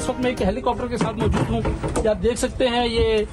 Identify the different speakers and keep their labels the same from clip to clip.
Speaker 1: इस वक्त मैं एक हेलीकॉप्टर के साथ मौजूद हूँ। आप देख सकते हैं ये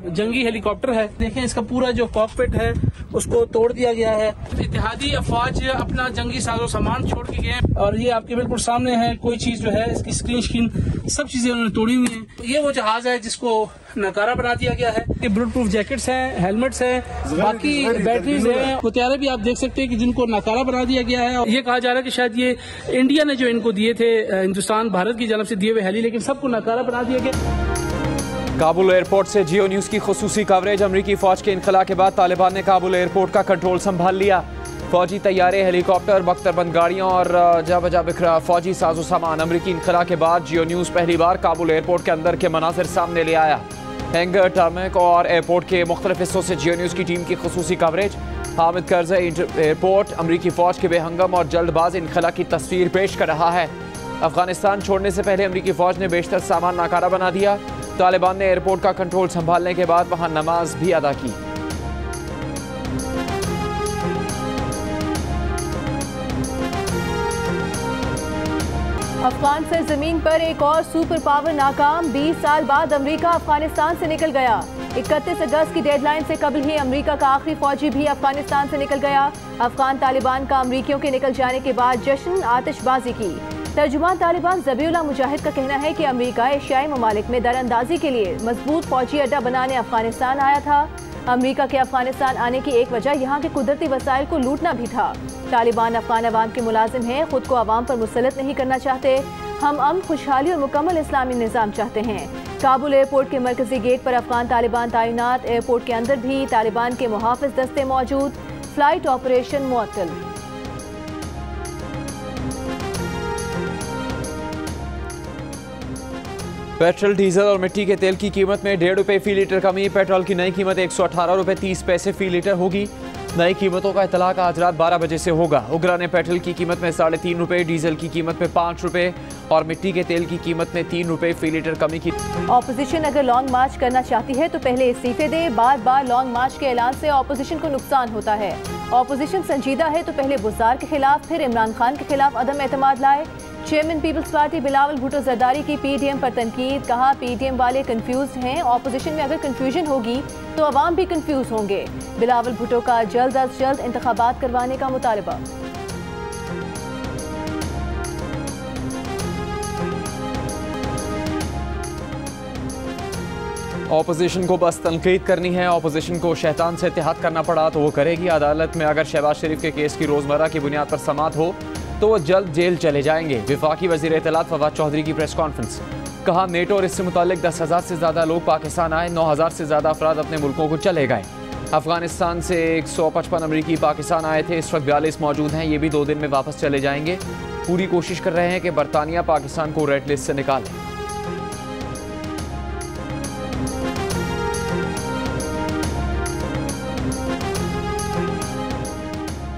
Speaker 1: जंगी हेलीकॉप्टर है। देखें इसका पूरा जो कॉकपिट है उसको तोड़ दिया गया है। इत्तेहादी अफवाज अपना जंगी साजो सामान छोड़ के गए और ये आपके बिल्कुल सामने है। कोई चीज जो है इसकी स्क्रीन सब चीजें उन्होंने तोड़ी हुई हैं। ये वो जहाज है जिसको नकारा बना दिया गया है। ये बुलेट प्रूफ जैकेट्स हैं, हेलमेट्स हैं, बाकी बैटरीज हैं, हथियारे भी आप देख सकते हैं कि जिनको नकारा बना दिया गया है। और ये कहा जा रहा है कि शायद ये इंडिया ने जो इनको दिए थे, हिंदुस्तान भारत की जानब से दिए हुए हेली, लेकिन सबको नकारा बना दिया गया।
Speaker 2: काबुल एयरपोर्ट से जियो न्यूज की खुसूसी कवरेज। अमरीकी फौज के इनखला के बाद तालिबान ने काबुल एयरपोर्ट का कंट्रोल संभाल लिया। फौजी तैयारे, हेलीकॉप्टर, बख्तरबंद गाड़ियों और जा बजा बिखरा फौजी साजो सामान। अमरीकी इनखला के बाद जियो न्यूज पहली बार काबुल एयरपोर्ट के अंदर के मनाजिर सामने ले आया। हैंगर, टर्मिक और एयरपोर्ट के मुख्तलिफ हिस्सों से जियो न्यूज की टीम की खुसूसी कवरेज। हामिद करज़ई एयरपोर्ट अमरीकी फौज के बेहंगम और जल्दबाज इनखला की तस्वीर पेश कर रहा है। अफगानिस्तान छोड़ने से पहले अमरीकी फौज ने बेशतर सामान नाकारा बना दिया। तालिबान ने एयरपोर्ट का कंट्रोल संभालने के बाद वहां नमाज भी अदा की।
Speaker 3: अफगान सरजमीन पर एक और सुपर पावर नाकाम। 20 साल बाद अमेरिका अफगानिस्तान से निकल गया। 31 अगस्त की डेडलाइन से कबल ही अमेरिका का आखिरी फौजी भी अफगानिस्तान से निकल गया। अफगान तालिबान का अमेरिकियों के निकल जाने के बाद जश्न, आतिशबाजी की। तर्जुमान तालिबान ज़बीउल्लाह मुजाहिद का कहना है कि अमेरिका एशियाई ममालिक में दरअंदाजी के लिए मजबूत फौजी अड्डा बनाने अफगानिस्तान आया था। अमेरिका के अफगानिस्तान आने की एक वजह यहाँ के कुदरती वसाइल को लूटना भी था। तालिबान अफगान अवाम के मुलाजिम हैं, खुद को अवाम पर मुसलत नहीं करना चाहते। हम अमन, खुशहाली और मुकम्मल इस्लामी निज़ाम चाहते हैं। काबुल एयरपोर्ट के मरकजी गेट पर अफगान तालिबान तैनात। एयरपोर्ट के अंदर भी तालिबान के मुहाफिज दस्ते मौजूद। फ्लाइट ऑपरेशन मुअत्तल।
Speaker 2: पेट्रोल, डीजल और मिट्टी के तेल की कीमत में 1.5 रुपये फी लीटर कमी। पेट्रोल की नई कीमत 118 रुपये 30 पैसे फी लीटर होगी। नई कीमतों का इतलाक आज रात 12 बजे से होगा। उगरा ने पेट्रोल की कीमत में 3.5 रुपये, डीजल की कीमत में 5 रुपये और मिट्टी के तेल की कीमत में 3 रुपये फी लीटर कमी की।
Speaker 3: ऑपोजिशन अगर लॉन्ग मार्च करना चाहती है तो पहले इस्तीफे दे। बार बार लॉन्ग मार्च के ऐलान से ऑपोजिशन को नुकसान होता है। ऑपोजिशन संजीदा है तो पहले बुज़दार के खिलाफ, फिर इमरान खान के खिलाफ अदम एतमाद लाए। Chairman people's party Bilawal Bhutto Zardari की पीडीएम पर तनकीद। कहा पीडीएम वाले कंफ्यूज हैं। ऑपोजिशन में अगर कंफ्यूजन होगी तो अवाम भी कंफ्यूज होंगे। बिलावल भुट्टो का जल्द अज जल्द इंतखाबात करवाने का मुतालबा।
Speaker 2: ऑपोजिशन को बस तनकीद करनी है। ऑपोजिशन को शैतान से इत्तेहाद करना पड़ा तो वो करेगी। अदालत में अगर शहबाज शरीफ के केस की रोजमर्रा की बुनियाद पर समाअत हो तो वो जल्द जेल चले जाएंगे। विफाकी वज़ीर इत्तलात फवाद चौधरी की प्रेस कॉन्फ्रेंस। कहा नेटो और इससे मुताल्लिक 10,000 से ज़्यादा लोग पाकिस्तान आए, 9,000 से ज़्यादा अफराद अपने मुल्कों को चले गए। अफगानिस्तान से 155 अमरीकी पाकिस्तान आए थे, इस वक्त 42 मौजूद हैं। ये भी 2 दिन में वापस चले जाएंगे। पूरी कोशिश कर रहे हैं कि बरतानिया पाकिस्तान को रेड लिस्ट से निकाले।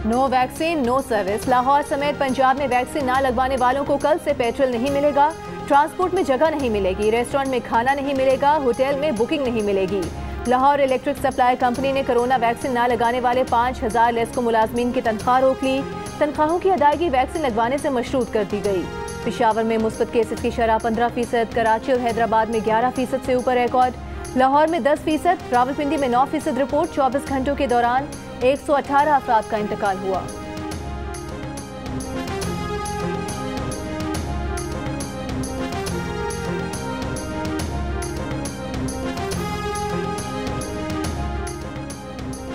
Speaker 3: No vaccine no service. Lahore समेत पंजाब में वैक्सीन ना लगवाने वालों को कल से पेट्रोल नहीं मिलेगा। ट्रांसपोर्ट में जगह नहीं मिलेगी। रेस्टोरेंट में खाना नहीं मिलेगा। होटल में बुकिंग नहीं मिलेगी। लाहौर इलेक्ट्रिक सप्लाई कंपनी ने कोरोना वैक्सीन ना लगाने वाले 5,000 लेस्को मुलाजमीन की तनख्वाह रोक ली। तनख्वाहों की अदायगी वैक्सीन लगवाने से मशरूत कर दी गई। पेशावर में मुस्बत केसेस की शरह 15%, कराची और हैदराबाद में 11% से ऊपर रिकॉर्ड। लाहौर में 10%, रावलपिंडी में 9% रिपोर्ट। 24 घंटों के दौरान 118 अफराद का इंतकाल हुआ।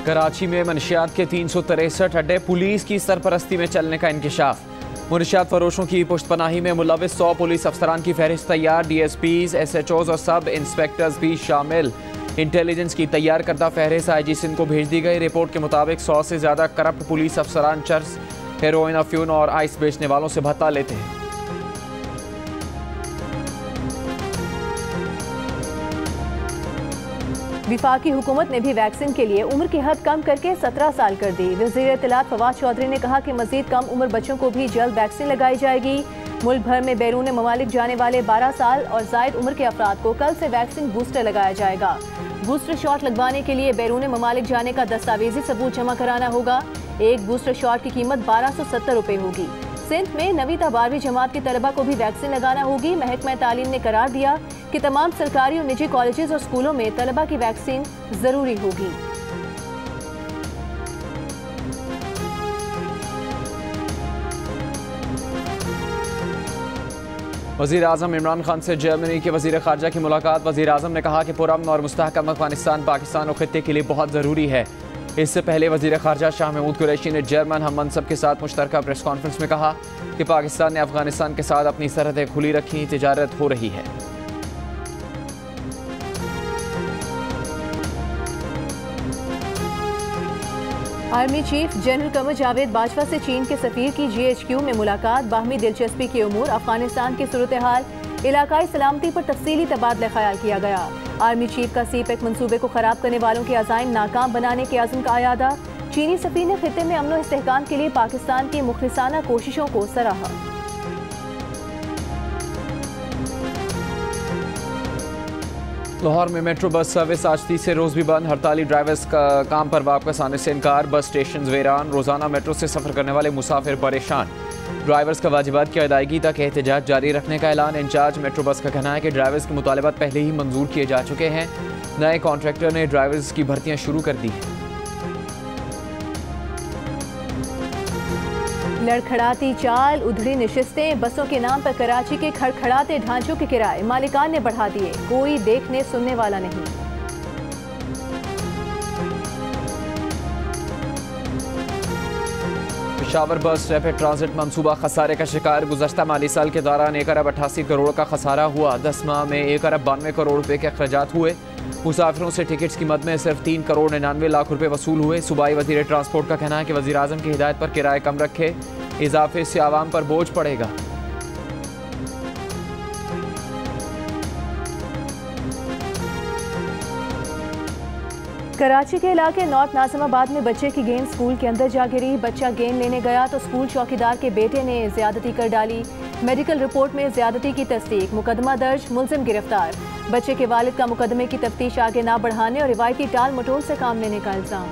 Speaker 2: कराची में मनशियात के 363 अड्डे पुलिस की सरपरस्ती में चलने का इंकशाफ। मुनशियात फरोशों की पुष्टपनाही में मुलविस 100 पुलिस अफसरान की फहरिस्त तैयार। DSPs, SHOs और सब इंस्पेक्टर्स भी शामिल। इंटेलिजेंस की तैयार करदा फहरिस्त IG सिंध को भेज दी गई। रिपोर्ट के मुताबिक 100 से ज़्यादा करप्ट पुलिस अफसरान चर्स, हेरोइन, अफ्यून और आइस बेचने वालों से भत्ता लेते हैं।
Speaker 3: विफाकी हुकूमत ने भी वैक्सीन के लिए उम्र की हद कम करके 17 साल कर दी। वज़ीर इत्तलात फवाद चौधरी ने कहा कि मजीद कम उम्र बच्चों को भी जल्द वैक्सीन लगाई जाएगी। मुल्क भर में बैरून ममालिक जाने वाले 12 साल और जायद उम्र के अफराद को कल से वैक्सीन बूस्टर लगाया जाएगा। बूस्टर शॉट लगवाने के लिए बैरून ममालिक जाने का दस्तावेजी सबूत जमा कराना होगा। एक बूस्टर शॉट की कीमत 1270 रुपये होगी। सिंध में 9वीं ta 12वीं जमात के तलबा को भी वैक्सीन लगाना होगी। महकमा तालीम ने करार दिया कि तमाम सरकारी और निजी कॉलेजेस और स्कूलों में तलबा की वैक्सीन जरूरी होगी।
Speaker 2: वज़ीर आज़म इमरान खान से जर्मनी के वज़ीर ख़ारजा की मुलाकात। वज़ीर आज़म ने कहा कि पुरअमन और मुस्तहकम अफ़गानिस्तान पाकिस्तान और ख़ित्ते के लिए बहुत ज़रूरी है। इससे पहले वज़ीर ख़ारजा शाह महमूद कुरैशी ने जर्मन हम मनसब के साथ मुश्तरका प्रेस कॉन्फ्रेंस में कहा कि पाकिस्तान ने अफ़गानिस्तान के साथ अपनी सरहदें खुली रखी, तिजारत हो रही है।
Speaker 3: Army chief general Qamar Javed Bajwa से चीन के सफीर की GHQ में मुलाकात। बाहमी दिलचस्पी के उमूर, अफगानिस्तान की सूरत हाल, इलाकाई सलामती पर तफसीली तबादला ख्याल किया गया। आर्मी चीफ का CPEC मंसूबे को खराब करने वालों के अज़ाइम नाकाम बनाने के अज़्म का अयादा। चीनी सफीर ने खित्ते में अमन और इस्तेहकाम के लिए पाकिस्तान की मुखलिसाना कोशिशों को सराहा।
Speaker 2: लाहौर में मेट्रो बस सर्विस आज तीसरे रोज भी बंद। हड़ताली ड्राइवर्स का काम पर वापस आने से इनकार, बस स्टेशन वीरान। रोजाना मेट्रो से सफर करने वाले मुसाफिर परेशान। ड्राइवर्स का वाजिबात की अदायगी तक एहतजाज जारी रखने का ऐलान। इंचार्ज मेट्रो बस का कहना है कि ड्राइवर्स के मुतालबात पहले ही मंजूर किए जा चुके हैं। नए कॉन्ट्रैक्टर ने ड्राइवर्स की भर्तियां शुरू कर दी हैं।
Speaker 3: लड़खड़ाती चाल, उधड़ी नशिस्तें, बसों के नाम पर कराची के खड़खड़ाते ढांचों के किराए मालिकान ने बढ़ा दिए, कोई देखने सुनने वाला नहीं।
Speaker 2: पेशावर बस रैपिड ट्रांजिट मंसूबा खसारे का शिकार। गुज़श्ता माली साल के दौरान 1 अरब 88 करोड़ का खसारा हुआ। 10 माह में 1 अरब 92 करोड़ रुपए के अखराजात हुए। मुसाफिरों से टिकट्स की मद में सिर्फ 3 करोड़ 99 लाख रुपए वसूल हुए। सूबाई वज़ीर ट्रांसपोर्ट का कहना है कि वज़ीर आज़म की हिदायत पर किराए कम रखे, इजाफे से आवाम पर बोझ पड़ेगा।
Speaker 3: कराची के इलाके नॉर्थ नाज़िमाबाद में बच्चे की गेंद स्कूल के अंदर जा गिरी। बच्चा गेंद लेने गया तो स्कूल चौकीदार के बेटे ने ज्यादती कर डाली। मेडिकल रिपोर्ट में ज्यादती की तस्दीक, मुकदमा दर्ज, मुलजिम गिरफ्तार। बच्चे के वालिद का मुकदमे की तफ्तीश आगे ना बढ़ाने और रिवायती टाल मटोल से काम लेने का इल्जाम।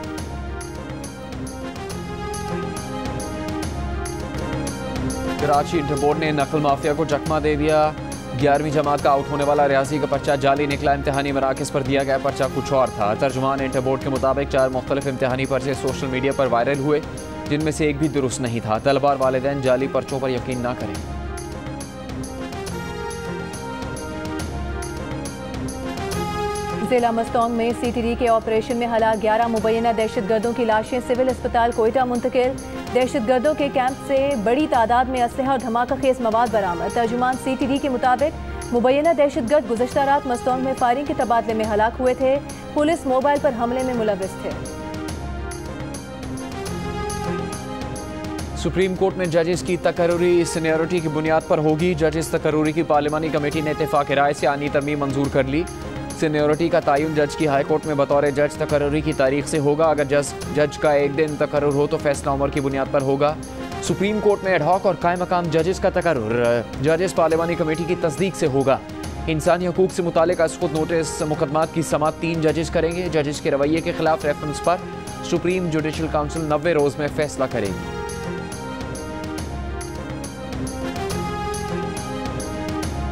Speaker 2: कराची इंटर बोर्ड ने नकल माफिया को चकमा दे दिया। 11वीं जमात का आउट होने वाला रियाजी का पर्चा जाली निकला। इम्तिहानी मराकज़ पर दिया गया पर्चा कुछ और था। तर्जुमान इंटर बोर्ड के मुताबिक 4 मुख्तलिफ इम्तिहानी पर्चे सोशल मीडिया पर वायरल हुए, जिनमें से एक भी दुरुस्त नहीं था। तलबा और वालिदैन जाली पर्चों पर यकीन न करें।
Speaker 3: जिला मस्तोंग में CTD के ऑपरेशन में हलाक 11 मुबैना दहशतगर्दों की लाशें सिविल अस्पताल कोयटा मुंतकिल। दहशतगर्दों के कैंप से बड़ी तादाद में असलहा और धमाका खेज मवाद बरामद। तर्जुमान CTD के मुताबिक मुबैना दहशतगर्द गुज़श्ता रात मस्तोंग में फायरिंग के तबादले में हलाक हुए थे। पुलिस मोबाइल पर हमले में मुलविस थे।
Speaker 2: सुप्रीम कोर्ट में जजेस की तकर्रुरी सीनियरिटी की बुनियाद पर होगी। जजेस तकर्रुरी की पार्लिमानी कमेटी ने इत्तेफाक राय से आनी तरमीम मंजूर कर ली। सीनियरिटी का तयन जज की हाई कोर्ट में बतौर जज तकर्रुरी की तारीख से होगा। अगर जज का एक दिन तकर्रुर हो तो फैसला उम्र की बुनियाद पर होगा। सुप्रीम कोर्ट में एडहॉक और कायम मकाम जजेस का तकर्रुर जजेस पार्लिमानी कमेटी की तस्दीक से होगा। इंसानी हकूक से मुतालिक असकुत नोटिस मुकदमात की समाअत 3 जजेस करेंगे। जजेस के रवैये के खिलाफ रेफरेंस पर सुप्रीम जुडिशल काउंसिल 90 रोज में फैसला करेगी।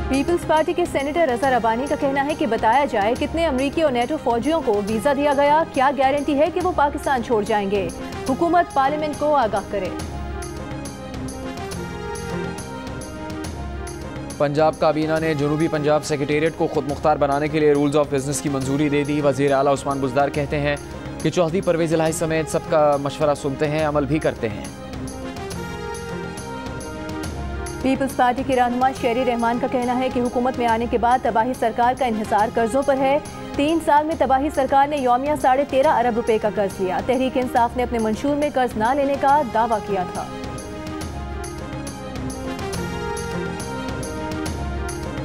Speaker 3: पीपल्स पार्टी के सेनेटर रज़ा रबानी का कहना है कि बताया जाए कितने अमरीकी और नेटो फौजियों को वीजा दिया गया, क्या गारंटी है कि वो पाकिस्तान छोड़ जाएंगे। हुकूमत पार्लियामेंट को आगाह करे।
Speaker 2: पंजाब काबीना ने जनूबी पंजाब सेक्रेटेरिएट को खुद मुख्तार बनाने के लिए रूल्स ऑफ बिजनेस की मंजूरी दे दी। वज़ीर आला उस्मान बुज़दार कहते हैं कि चौधरी परवेज़ इलाही समेत सबका मशवरा सुनते हैं, अमल भी करते हैं।
Speaker 3: पीपल्स पार्टी के रहनुमा शेरी रहमान का कहना है कि हुकूमत में आने के बाद तबाही सरकार का इन्हिसार कर्जों पर है। 3 साल में तबाही सरकार ने यौमिया 13.5 अरब रुपए का कर्ज लिया। तहरीक इंसाफ ने अपने मंशूर में कर्ज न लेने का दावा किया था।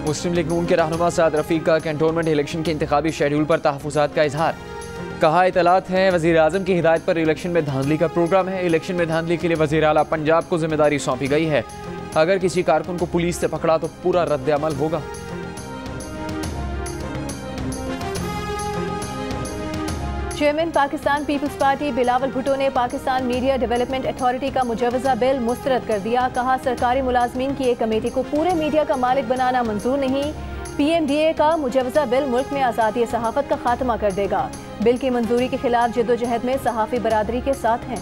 Speaker 2: मुस्लिम लीग नून के रहनुमा साद रफीक का कैंटोनमेंट इलेक्शन के इंतखाबी शेड्यूल पर तहफ़्फ़ुज़ात का इजहार। कहा इतलात है वज़ीर आज़म की हिदायत पर इलेक्शन में धांधली का प्रोग्राम है। इलेक्शन में धांधली के लिए वज़ीर आला पंजाब को जिम्मेदारी सौंपी गई है। अगर किसी कारकुन को पुलिस से पकड़ा तो पूरा रद्द अमल होगा।
Speaker 3: Chairman Pakistan people's party Bilawal Bhutto ने पाकिस्तान मीडिया डेवलपमेंट अथॉरिटी का मुजवजा बिल मुस्तरद कर दिया। कहा, सरकारी मुलाजमीन की एक कमेटी को पूरे मीडिया का मालिक बनाना मंजूर नहीं। PMDA का मुजवजा बिल मुल्क में आज़ादी सहाफत का खात्मा कर देगा। बिल की मंजूरी के खिलाफ जद्दोजहद में सहाफ़ी बरादरी के साथ हैं।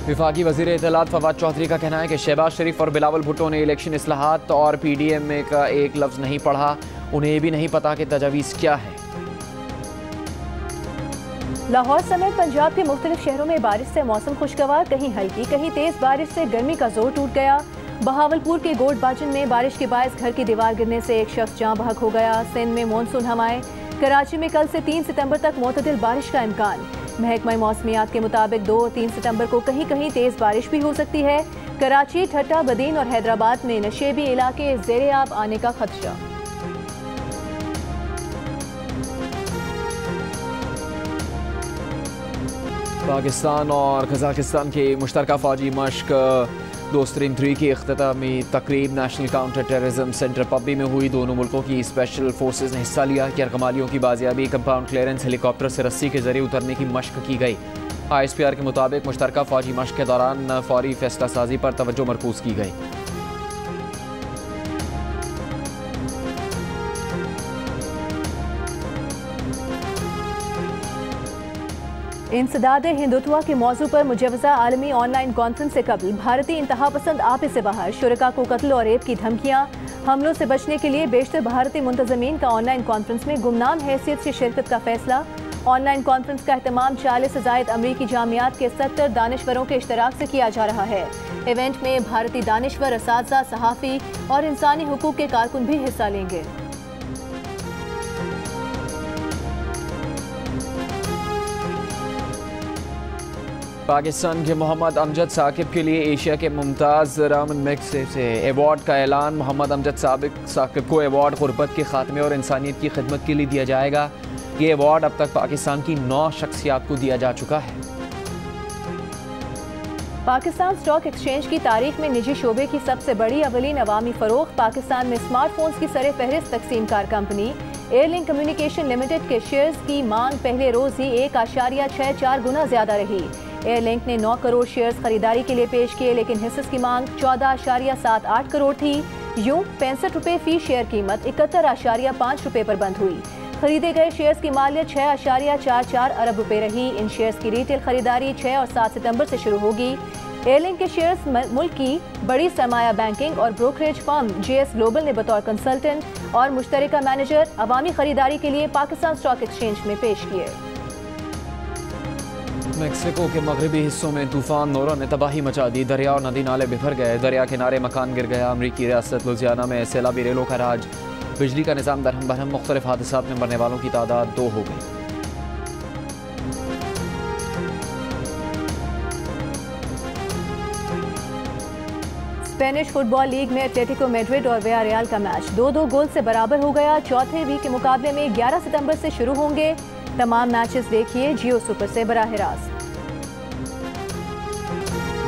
Speaker 2: विफाकी वज़ीर इत्तलात फवाद चौधरी का कहना है कि शहबाज शरीफ और बिलावल भुट्टो ने इलेक्शन इस्लाहात और PDM का एक लफ्ज़ नहीं पढ़ा। उन्हें ये भी नहीं पता कि तजावीज़ क्या है।
Speaker 3: लाहौर समेत पंजाब के मुख्तलिफ शहरों में बारिश से मौसम खुशगवार, कहीं हल्की कहीं तेज बारिश से गर्मी का जोर टूट गया। बहावलपुर के गोड बाजन में बारिश के बायस घर की दीवार गिरने से एक शख्स जाँ बहक हो गया। सिंध में मानसून हवाएं। कराची में कल से 3 सितंबर तक मोतदिल बारिश का इम्कान। महकमा मौसमियात के मुताबिक 2 और 3 सितंबर को कहीं कहीं तेज बारिश भी हो सकती है। कराची, ठट्टा, बदीन और हैदराबाद में नशेबी इलाके ज़ेरे आब आने का खदशा।
Speaker 2: पाकिस्तान और कजाकिस्तान के मुश्तरका फ़ौजी मश्क दोस्तरीन 3 की इख्तितामी तकरीब नेशनल काउंटर टेररिज्म सेंटर पब्बी में हुई। दोनों मुल्कों की स्पेशल फोर्सेज ने हिस्सा लिया। यरगमालियों की बाजियाबी, कंपाउंड क्लियरेंस, हेलीकॉप्टर से रस्सी के जरिए उतरने की मश्क की गई। ISPR के मुताबिक मुश्तरका फ़ौजी मश्क के दौरान फौरी फैसला साजी पर तवज्जो मरकूज की गई।
Speaker 3: इंसदाद हिंदुत्व के मौजू पर मुजवजा आलमी ऑनलाइन कॉन्फ्रेंस से कबल भारतीय इंतहा पसंद आपे से बाहर, शुरका को कत्ल और रेप की धमकियां। हमलों से बचने के लिए बेशतर भारतीय मुंतजमीन का ऑनलाइन कॉन्फ्रेंस में गुमनाम हैसियत से शिरकत का फैसला। ऑनलाइन कॉन्फ्रेंस का एहतमाम 40 से ज़ायद अमरीकी जामियात के 70 दानिश्वरों के इश्तराक से किया जा रहा है। इवेंट में भारतीय दानिश्वर, असातिज़ा, सहाफ़ी और इंसानी हुकूक के कारकुन भी हिस्सा लेंगे।
Speaker 2: पाकिस्तान के मोहम्मद अमजद साकिब के लिए एशिया के मुमताज़ रामन मैग्सेसे से एवार्ड का ऐलान। मोहम्मद अमजद साकिब को एवार्ड गुर्बत के खात्मे और इंसानियत की खिदमत के लिए दिया जाएगा। ये एवार्ड अब तक पाकिस्तान की 9 शख्सियात को दिया जा चुका है।
Speaker 3: पाकिस्तान स्टॉक एक्सचेंज की तारीख में निजी शोबे की सबसे बड़ी अवलीन अवामी फरोख्त। पाकिस्तान में स्मार्टफोन्स की सरे फहरिस्त तकसीम car company airlink communication limited के शेयर्स की मांग पहले रोज ही 1.64 गुना ज्यादा रही। एयरलिंक ने 9 करोड़ शेयर्स खरीदारी के लिए पेश किए, लेकिन हिस्सेस की मांग 14.78 करोड़ थी। यूं 65 रुपये फी शेयर कीमत 71.5 रुपये पर बंद हुई। खरीदे गए शेयर्स की मालियत 6.44 अरब रुपए रही। इन शेयर्स की रिटेल खरीदारी 6 और 7 सितंबर से शुरू होगी। एयरलिंक के शेयर्स मुल्क की बड़ी सरमाया बैंकिंग और ब्रोकरेज फर्म JS ग्लोबल ने बतौर कंसल्टेंट और मुश्तरका मैनेजर अवामी खरीदारी के लिए पाकिस्तान स्टॉक एक्सचेंज में पेश किए।
Speaker 2: मेक्सिको के मगरबी हिस्सों में तूफान नोरा ने तबाही मचा दी। दरिया और नदी नाले बिखर गए। दरिया किनारे मकान गिर गया। अमरीकी रियासत लुजियाना में सैलाबी रेलों का राज। बिजली का निज़ाम दरहम बरहम। मुख्तलिफ हादसात में मरने वालों की तादाद 2 हो गई।
Speaker 3: स्पेनिश फुटबॉल लीग में एटलेटिको मैड्रिड और वियारियल का मैच 2-2 गोल से बराबर हो गया। चौथे वीक के मुकाबले में 11 सितंबर से शुरू होंगे। तमाम मैचेस देखिए जियो सुपर से बराह रास्त।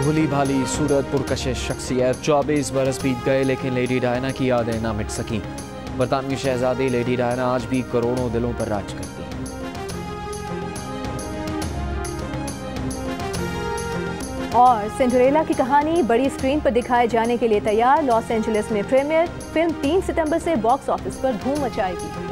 Speaker 2: भूली भाली सूरत पुरकशिश शख्सियत। 24 बरस बीत गए लेकिन लेडी डायना की यादें ना मिट सकी। बरतानवी शहजादी लेडी डायना आज भी करोड़ों दिलों पर राज करती है।
Speaker 3: और सिंड्रेला की कहानी बड़ी स्क्रीन पर दिखाए जाने के लिए तैयार। लॉस एंजलिस में प्रीमियर। फिल्म 3 सितंबर से बॉक्स ऑफिस पर धूम मचाएगी।